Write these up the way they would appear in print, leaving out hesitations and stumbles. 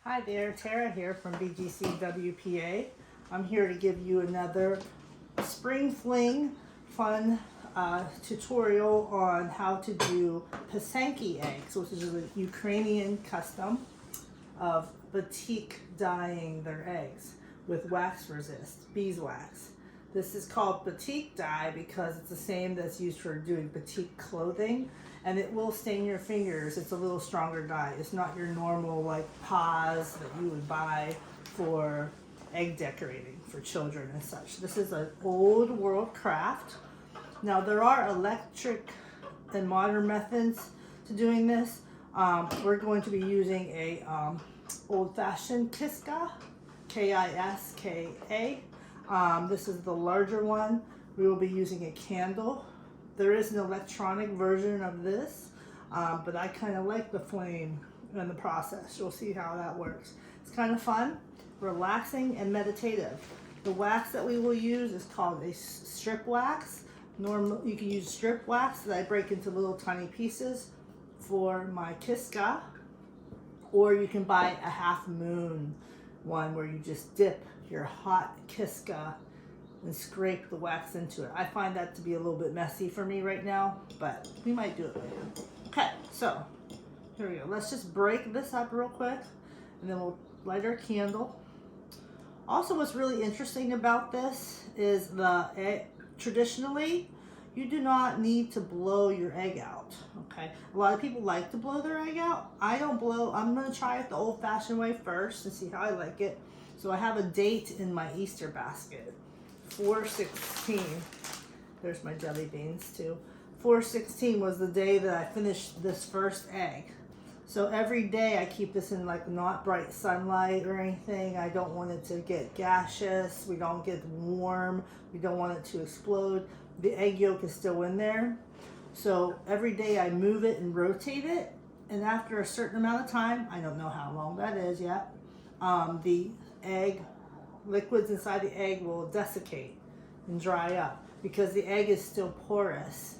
Hi there, Tara here from BGC WPA. I'm here to give you another spring fling fun tutorial on how to do Pysanky eggs, which is a Ukrainian custom of batik dyeing their eggs with wax resist, beeswax. This is called batik dye because it's the same that's used for doing batik clothing, and it will stain your fingers. It's a little stronger dye. It's not your normal like paws that you would buy for egg decorating for children and such. This is an old world craft. Now there are electric and modern methods to doing this. We're going to be using a old-fashioned kiska, K-I-S-K-A. This is the larger one. We will be using a candle. There is an electronic version of this, but I kind of like the flame and the process. You'll see how that works. It's kind of fun, relaxing, and meditative. The wax that we will use is called a strip wax. Normally, you can use strip wax that I break into little tiny pieces for my kiska, or you can buy a half moon one where you just dip your hot kiska and scrape the wax into it. I find that to be a little bit messy for me right now, but we might do it later. Okay, so here we go. Let's just break this up real quick, and then we'll light our candle. Also, what's really interesting about this is traditionally, you do not need to blow your egg out, okay? A lot of people like to blow their egg out. I don't blow. I'm gonna try it the old-fashioned way first and see how I like it. So I have a date in my Easter basket. 4/16. There's my jelly beans too. 4/16 was the day that I finished this first egg. So every day I keep this in like not bright sunlight or anything. I don't want it to get gaseous. We don't get warm. We don't want it to explode. The egg yolk is still in there. So every day I move it and rotate it. And after a certain amount of time, I don't know how long that is yet, the egg liquids inside the egg will desiccate and dry up because the egg is still porous.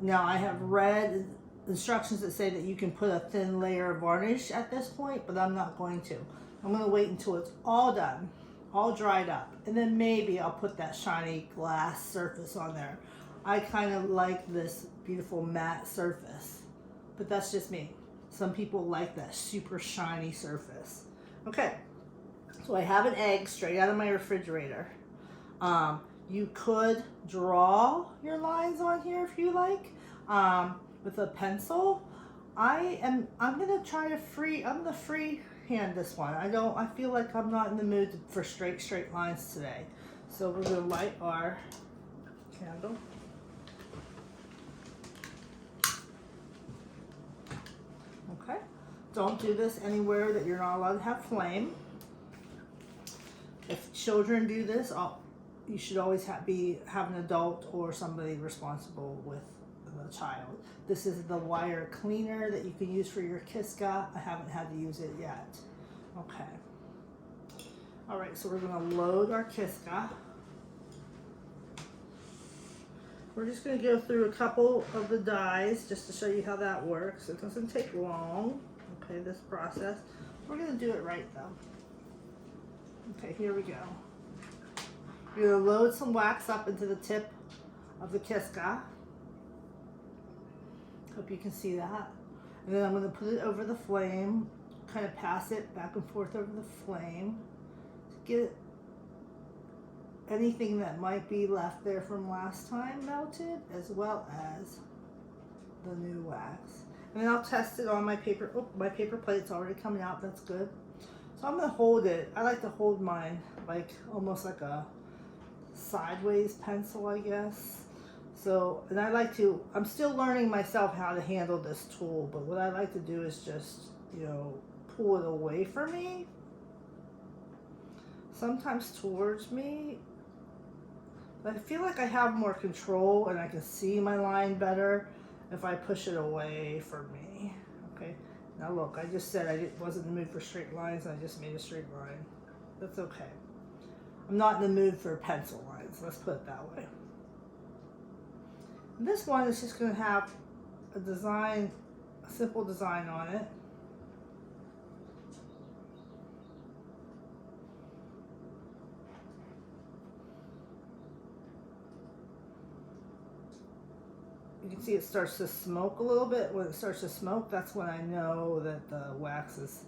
Now I have read instructions that say that you can put a thin layer of varnish at this point, but I'm not going to. I'm going to wait until it's all done, all dried up, and then maybe I'll put that shiny glass surface on there. I kind of like this beautiful matte surface, but that's just me. Some people like that super shiny surface. Okay. So I have an egg straight out of my refrigerator. You could draw your lines on here if you like with a pencil. I'm gonna try to freehand this one. I feel like I'm not in the mood for straight lines today. So we're gonna light our candle. Okay. Don't do this anywhere that you're not allowed to have flame. If children do this, you should always have an adult or somebody responsible with the child. This is the wire cleaner that you can use for your kiska. I haven't had to use it yet. Okay. All right, so we're gonna load our kiska. We're just gonna go through a couple of the dyes just to show you how that works. It doesn't take long, okay, this process. We're gonna do it right though. Okay, here we go. You're gonna load some wax up into the tip of the kiska. Hope you can see that. And then I'm gonna put it over the flame, kind of pass it back and forth over the flame to get anything that might be left there from last time melted, as well as the new wax. And then I'll test it on my paper. Oh, my paper plate's already coming out, that's good. So I'm gonna hold it. I like to hold mine like almost like a sideways pencil, I guess. So, and I'm still learning myself how to handle this tool, but what I like to do is just, pull it away from me. Sometimes towards me. But I feel like I have more control and I can see my line better if I push it away from me. Okay. Now look, I just said I wasn't in the mood for straight lines, and I just made a straight line. That's okay. I'm not in the mood for pencil lines, let's put it that way. And this one is just going to have a simple design on it. you can see it starts to smoke a little bit. When it starts to smoke, that's when I know that the wax is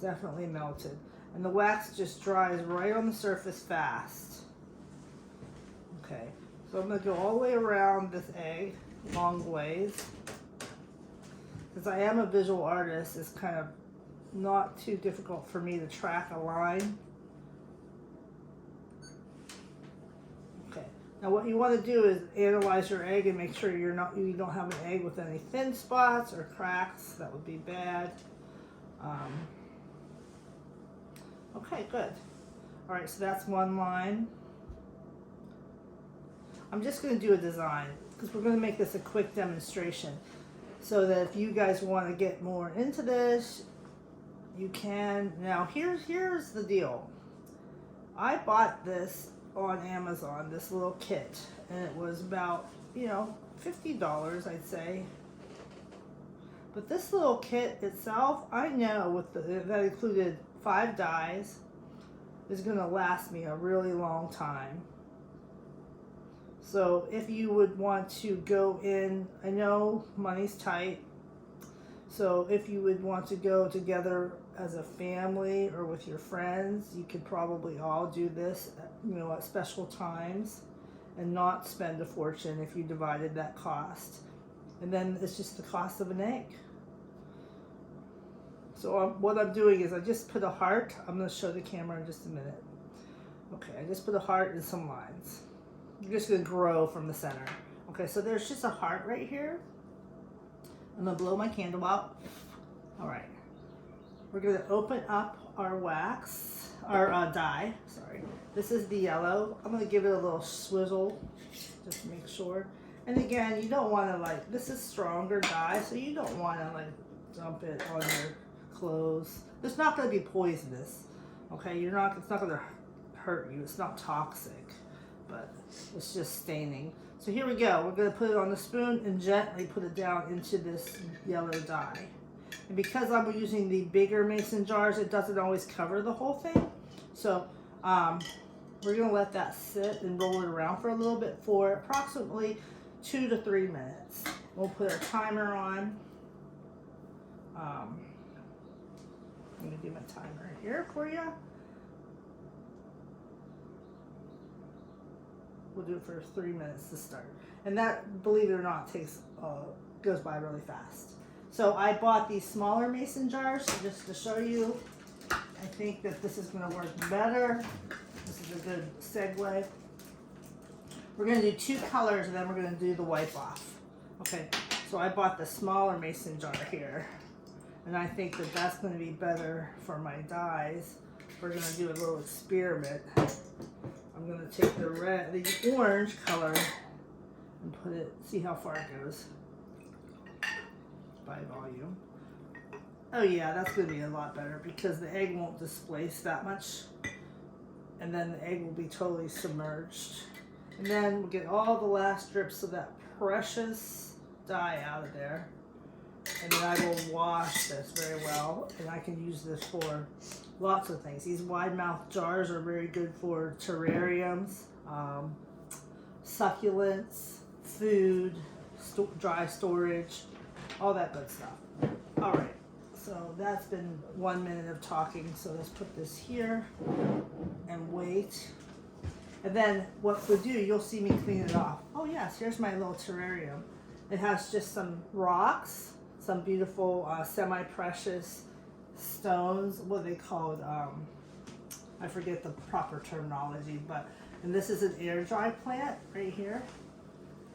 definitely melted. And the wax just dries right on the surface fast. Okay, so I'm going to go all the way around this egg, long ways. Because I am a visual artist, it's kind of not too difficult for me to track a line. Okay, now what you want to do is analyze your egg and make sure you don't have an egg with any thin spots or cracks. That would be bad. Okay, good. All right, so that's one line. I'm just going to do a design because we're going to make this a quick demonstration so that if you guys want to get more into this, you can. Now, here's the deal. I bought this on Amazon, this little kit, and it was about, you know, $50, I'd say. But this little kit itself, I know that included 5 dies, is going to last me a really long time. So if you would want to go in, I know money's tight, so if you would want to go together as a family or with your friends, you could probably all do this, you know, at special times and not spend a fortune if you divided that cost. And then it's just the cost of an egg. So what I'm doing is I just put a heart. I'm going to show the camera in just a minute. Okay, I just put a heart and some lines. You're just going to grow from the center. Okay, so there's just a heart right here. I'm going to blow my candle out. All right. We're going to open up our wax, our dye. Sorry. This is the yellow. I'm going to give it a little swizzle just to make sure. And again, you don't want to like, this is stronger dye, so you don't want to like dump it on your clothes. It's not going to be poisonous. Okay, it's not going to hurt you. It's not toxic, but it's just staining. So here we go. We're going to put it on the spoon and gently put it down into this yellow dye. And because I'm using the bigger mason jars, it doesn't always cover the whole thing. So we're going to let that sit and roll it around for a little bit for approximately 2 to 3 minutes. We'll put our timer on. I'm going to do my timer here for you. We'll do it for 3 minutes to start. And that, believe it or not, goes by really fast. So I bought these smaller mason jars just to show you. I think that this is going to work better. This is a good segue. We're going to do 2 colors and then we're going to do the wipe off. Okay, so I bought the smaller mason jar here. And I think that that's going to be better for my dyes. We're going to do a little experiment. I'm going to take the orange color and put it, see how far it goes by volume. Oh yeah, that's going to be a lot better because the egg won't displace that much. And then the egg will be totally submerged. And then we'll get all the last drips of that precious dye out of there. And then I will wash this very well. And I can use this for lots of things. These wide mouth jars are very good for terrariums, succulents, food, dry storage, all that good stuff. All right, so that's been 1 minute of talking. So let's put this here and wait. And then what we'll do, you'll see me clean it off. Oh yes, here's my little terrarium. It has just some rocks, some beautiful semi-precious stones. What are they called? I forget the proper terminology, and this is an air dry plant right here.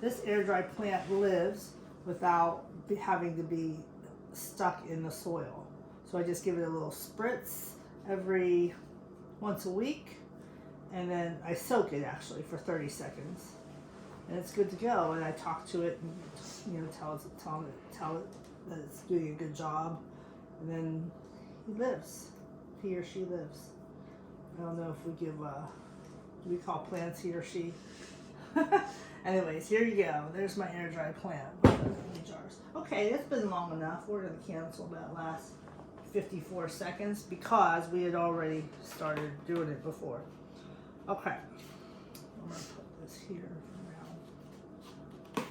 This air dry plant lives without having to be stuck in the soil. So I just give it a little spritz once a week, and then I soak it actually for 30 seconds. And it's good to go. And I talk to it and tell it that it's doing a good job. And then he or she lives. I don't know if we do we call plants he or she? Anyways, here you go. There's my air dry plant. Jars. Okay, it's been long enough. We're going to cancel that last 54 seconds because we had already started doing it before. Okay. I'm going to put this here for now.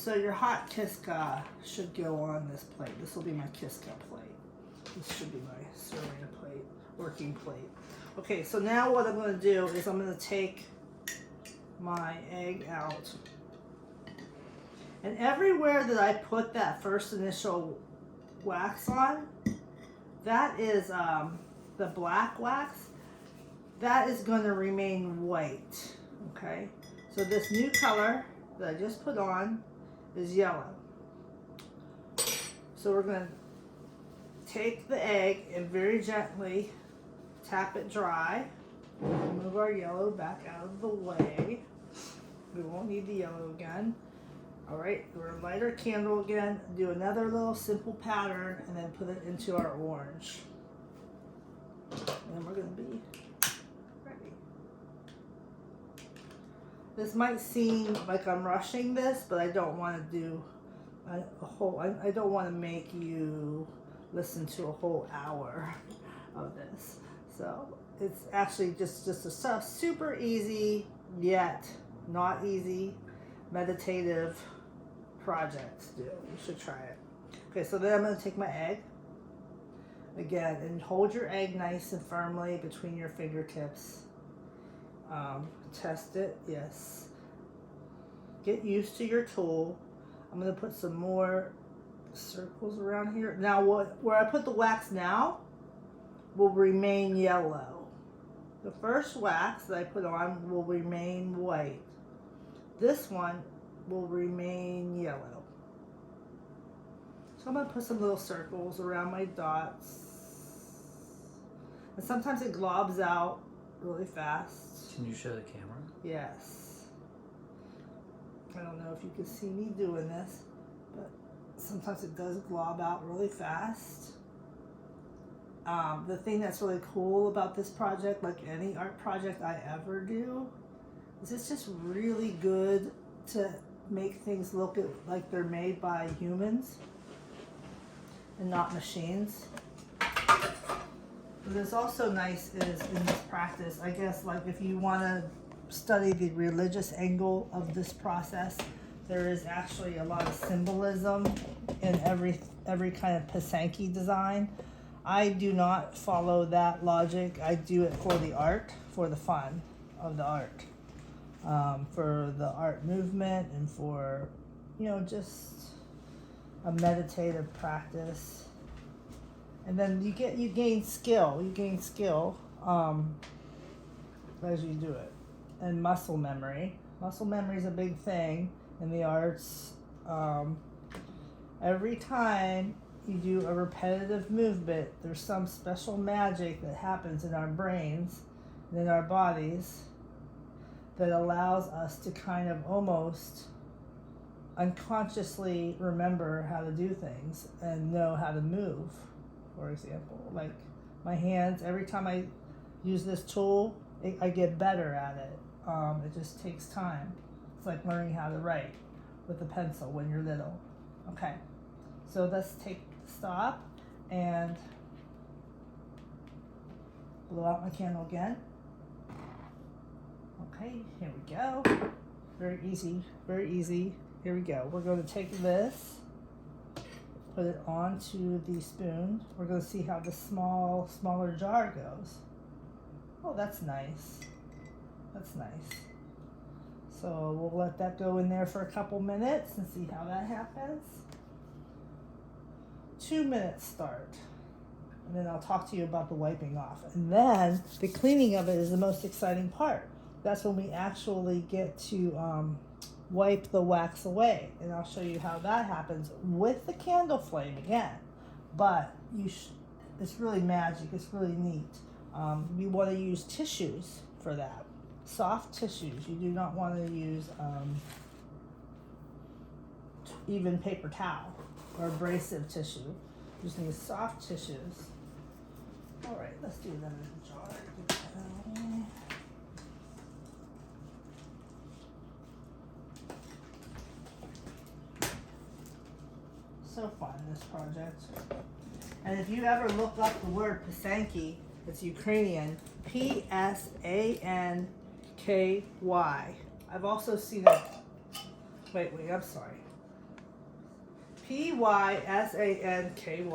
So your hot Kiska should go on this plate. This will be my Kiska plate. This should be my serving plate, working plate. Okay, so now what I'm going to do is I'm going to take my egg out. And everywhere that I put that first initial wax on, that is the black wax, that is going to remain white. Okay, so this new color that I just put on is yellow. So we're going to take the egg and very gently tap it dry. Move our yellow back out of the way. We won't need the yellow again. All right, we're going to light our candle again, do another little simple pattern, and then put it into our orange. And then we're going to be ready. This might seem like I'm rushing this, but I don't want to do a whole, I don't want to make you listen to a whole hour of this. So it's actually just a super easy, yet not easy, meditative project to do. You should try it. Okay, so then I'm going to take my egg again and hold your egg nice and firmly between your fingertips. Test it, yes. Get used to your tool. I'm going to put some more circles around here. Now where I put the wax now will remain yellow. The first wax that I put on will remain white. This one will remain yellow. So I'm going to put some little circles around my dots. And sometimes it globs out really fast. Can you show the camera? Yes. I don't know if you can see me doing this, but sometimes it does glob out really fast. The thing that's really cool about this project, like any art project I ever do, is it's just really good to make things look like they're made by humans and not machines. What is also nice is in this practice, I guess, like if you want to study the religious angle of this process, there is actually a lot of symbolism in every kind of Pysanky design. I do not follow that logic. I do it for the art, for the fun of the art, for the art movement, and for, you know, just a meditative practice. And then you gain skill. You gain skill as you do it, and muscle memory. Muscle memory is a big thing in the arts. Every time you do a repetitive movement, there's some special magic that happens in our brains and in our bodies that allows us to kind of almost unconsciously remember how to do things and know how to move. For example, like my hands, every time I use this tool, I get better at it. It just takes time. It's like learning how to write with a pencil when you're little. Okay, so let's stop and blow out my candle again. Okay, here we go. Very easy, very easy. Here we go. We're going to take this, put it onto the spoon. We're going to see how the smaller jar goes. Oh, that's nice. That's nice. So we'll let that go in there for a couple minutes and see how that happens. 2 minutes start. And then I'll talk to you about the wiping off. And then the cleaning of it is the most exciting part. That's when we actually get to wipe the wax away. And I'll show you how that happens with the candle flame again. But it's really magic. It's really neat. You want to use tissues for that. Soft tissues. You do not want to use even paper towel or abrasive tissue. You just need soft tissues. All right, let's do them in the jar. So fun, this project. And if you ever look up the word Pysanky, it's Ukrainian, P-S-A-N-K-Y. I've also seen it, wait, I'm sorry. P-Y-S-A-N-K-Y.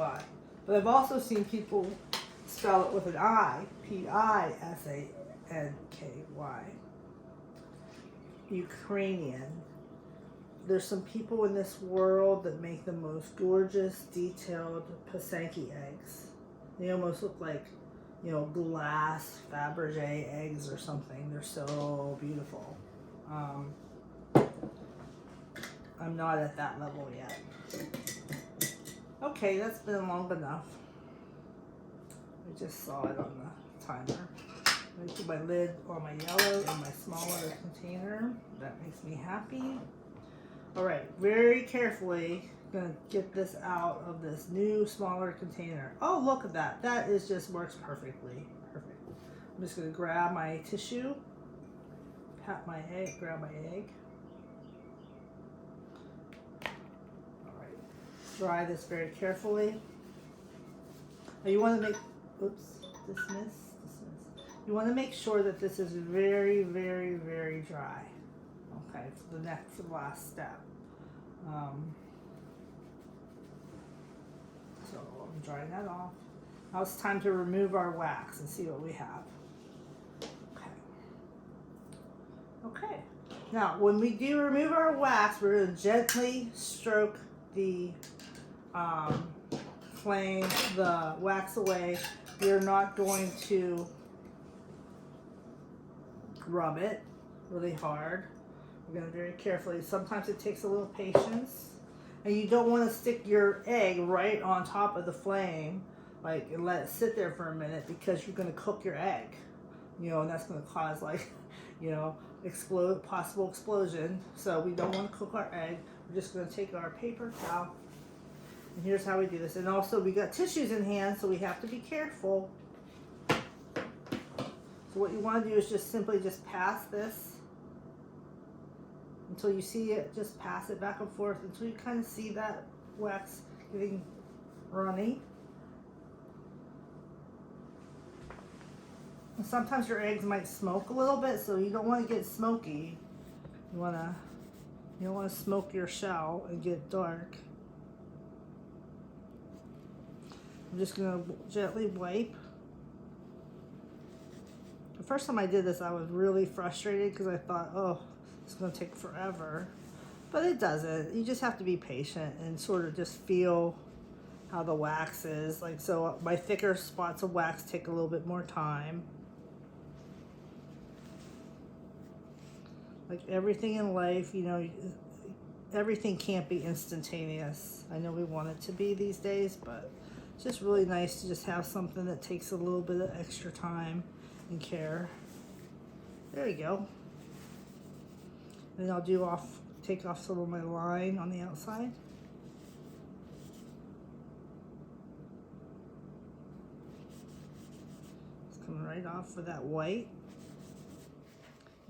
But I've also seen people spell it with an I. P-I-S-A-N-K-Y. Ukrainian. There's some people in this world that make the most gorgeous, detailed Pysanky eggs. They almost look like, you know, glass Fabergé eggs or something. They're so beautiful. I'm not at that level yet. Okay, that's been long enough. I just saw it on the timer. Let me put my lid on my yellow in my smaller container. That makes me happy. All right, very carefully gonna get this out of this new smaller container. Oh, look at that. That is just works perfectly. Perfect. I'm just gonna grab my tissue, pat my egg, grab my egg. All right, dry this very carefully. Now you want to make, oops, dismiss. You want to make sure that this is very, very, very dry. Okay, for the next and last step. So I'm drying that off. Now it's time to remove our wax and see what we have. Okay. Okay. Now when we do remove our wax, we're going to gently stroke the flame, the wax away. We're not going to rub it really hard. We're going to very carefully. Sometimes it takes a little patience. And you don't want to stick your egg right on top of the flame, like, and let it sit there for a minute, because you're going to cook your egg. You know, and that's going to cause, like, you know, possible explosion. So we don't want to cook our egg. We're just going to take our paper towel. And here's how we do this. And also we got tissues in hand, so we have to be careful. So what you want to do is just simply just pass this until you see it, just pass it back and forth until you kind of see that wax getting runny. And sometimes your eggs might smoke a little bit, so you don't want to get smoky. You don't want to smoke your shell and get dark. I'm just going to gently wipe. The first time I did this, I was really frustrated because I thought, oh, it's going to take forever. But it doesn't. You just have to be patient and sort of just feel how the wax is. Like, so my thicker spots of wax take a little bit more time. Like everything in life, you know, everything can't be instantaneous. I know we want it to be these days, but it's just really nice to just have something that takes a little bit of extra time and care. There you go. And I'll take off some of my line on the outside. It's coming right off for that white.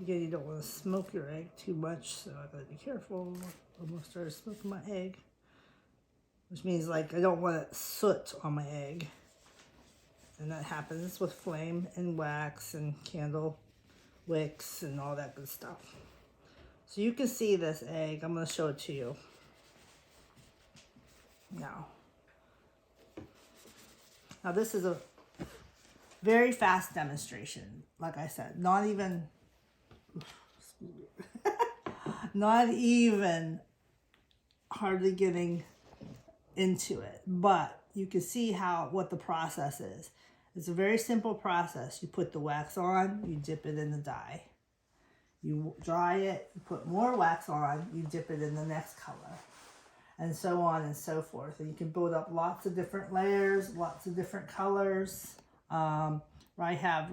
Again, you don't want to smoke your egg too much, so I gotta be careful. I almost started smoking my egg, which means, like, I don't want soot on my egg. And that happens with flame and wax and candle wicks and all that good stuff. So you can see this egg. I'm going to show it to you now. Now this is a very fast demonstration. Like I said, not even hardly getting into it, but you can see what the process is. It's a very simple process. You put the wax on, you dip it in the dye. You dry it, you put more wax on, you dip it in the next color, and so on and so forth. And you can build up lots of different layers, lots of different colors. I have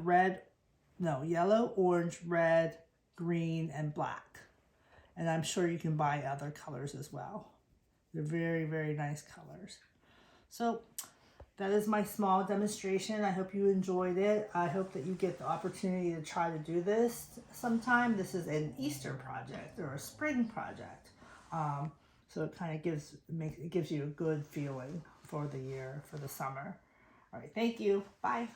yellow, orange, red, green, and black. And I'm sure you can buy other colors as well. They're very, very nice colors. So that is my small demonstration. I hope you enjoyed it. I hope that you get the opportunity to try to do this sometime. This is an Easter project or a spring project. So it kind of gives you a good feeling for the year, for the summer. All right, thank you. Bye.